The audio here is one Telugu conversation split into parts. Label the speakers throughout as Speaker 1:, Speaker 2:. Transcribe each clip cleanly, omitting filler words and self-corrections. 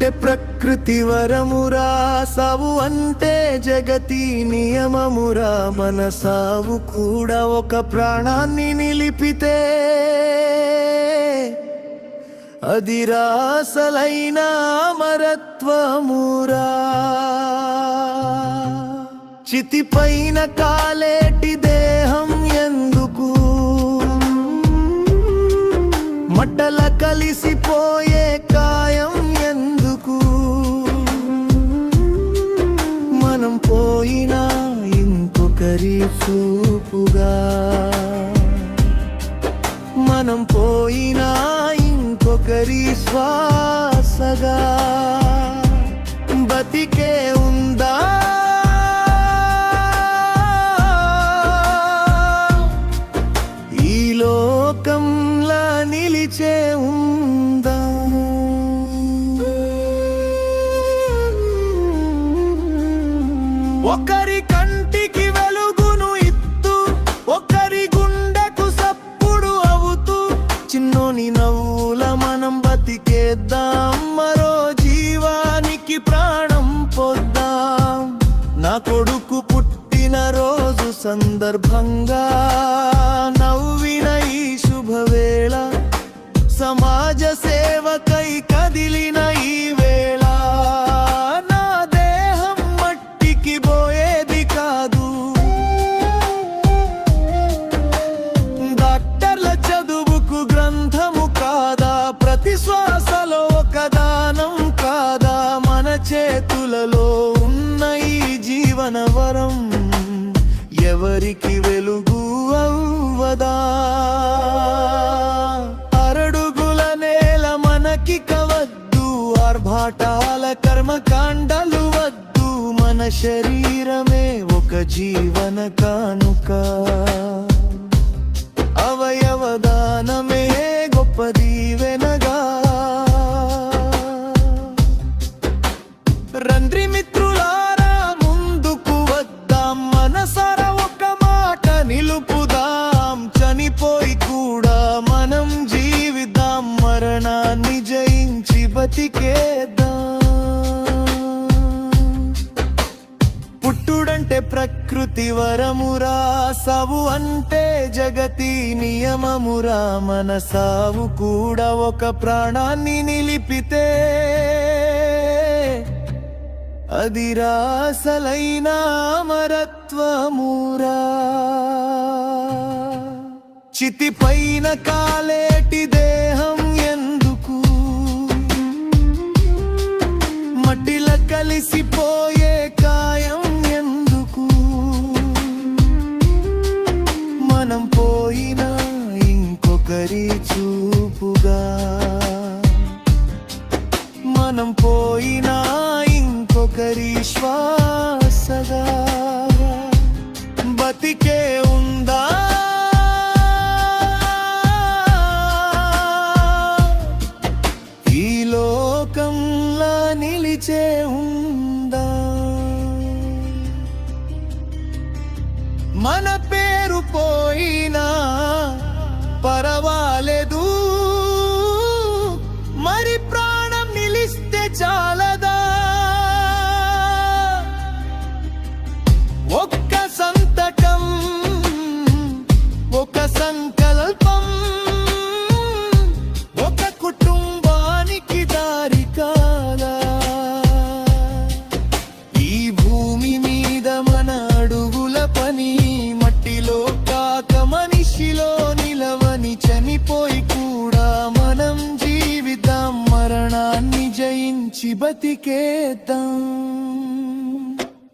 Speaker 1: పుట్టుడంటే ప్రకృతి వరమురా, సావు అంటే జగతి నియమమురా. మన సావు కూడా ఒక ప్రాణాన్ని నిలిపితే అది రాసలైన అమరత్వమురా. చితిపైన కాలేటి దేహం ఎందుకు, మట్టల కలిసిపోయే కాయం ఎందుకు. మనం పోయినా ఇంకొకరి చూపుగా, మనం పోయినా ఇంకొకరి శ్వాసగా బతికే ఉందా. ఈ లోకంలా నిలిచే ఉందా. ఒకరి కంటికి వెలుగును ఇత్తు, ఒకరి గుండెకు సప్పుడు అవుతూ, చిన్నోని నవ్వుల మనం బతికేద్దాం, మరో జీవానికి ప్రాణం పొద్దాం. నా కొడుకు పుట్టిన రోజు సందర్భంగా నవ్విన ఈ శుభవేళ, సమాజ సేవకై కదిలిన ఈ వేళ. నా దేహం మట్టికి పోయేది కాదు, డాక్టర్ల చదువుకు గ్రంథము కాదా, ప్రతి శ్వాసలో ఒక దానం కాదా. మన చేతులలో ఉన్న ఈ జీవన వరం ఎవరికి వెలుగు అవ్వదా. అరడుగుల నేల మనకి కవద్దు, ఆర్భాటాల కర్మకాండలు వద్దు. మన శరీరమే ఒక జీవన కానుక, అవయవదానమే గొప్ప దీవెనగా. రంద్రి మిత్రులారా ముందుకు వద్దాం, మనసారా ఒక మాట నిలుపుదాం. చనిపోయి కూడా మనం జీవిద్దాం, మరణాన్ని జయించి బతికేద్దాం. పుట్టుడంటే ప్రకృతి వరమురా, సావు అంటే జగతి నియమమురా. మన సావు కూడా ఒక ప్రాణాన్ని నిలిపితే అది రాసలైన అమరత్వమురా. చితిపైన కాలేటి దేహం ఎందుకు, మట్టిల కలిసిపోయే కాయం ఎందుకు. మనం పోయినా ఇంకొకరి చూపుగా, మనం పోయినా ఇంకొకరి శ్వాసగా బతికే ఉందా. ఈ లోకంలా నిలిచే ఉందా. మన పేరు పోయినా పరవాలేదు, మరి ప్రాణం నిలిస్తే చాలదా. ఒక్క సంతకం, ఒక సంకల్పం, ఒక కుటుంబానికి దారి కాదా. ఈ భూమి మీద మన అడుగుల పని, మట్టిలో కాక మనిషిలో నిలవని. చనిపోయి కూడా మనం జీవిద్దాం, మరణాన్ని జయించి బతికేద్దాం.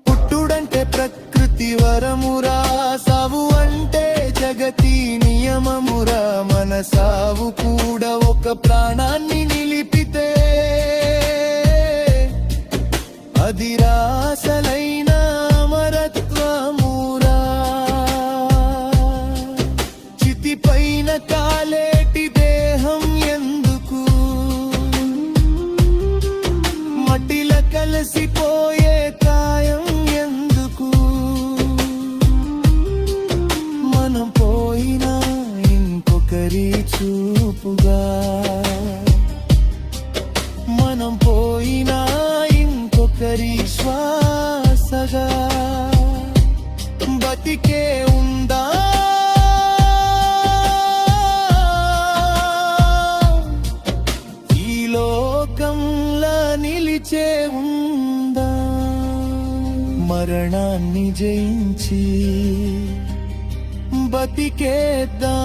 Speaker 1: పుట్టుడంటే ప్రకృతి వరమురా, సావు అంటే జగతి నియమమురా. మన సావు కూడా ఒక ప్రాణాన్ని నిలిపితే అది రాసలైన అమరత్వమురా. చితిపైన కాలేటి దేహం ఎందుకు, మట్టిల కలిసిపోయే కాయం ఎందుకు. మనం పోయినా ఇంకొకరి చూపుగా, మనం పోయినా ఇంకొకరి శ్వాసగా బతికే ఉందా ఈ లోకంలా నిలిచే ఉందా మరణాన్ని జయించి బతికేద్దాం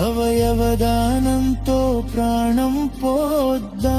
Speaker 1: అవయవదానంతో ప్రాణం పోద్దాం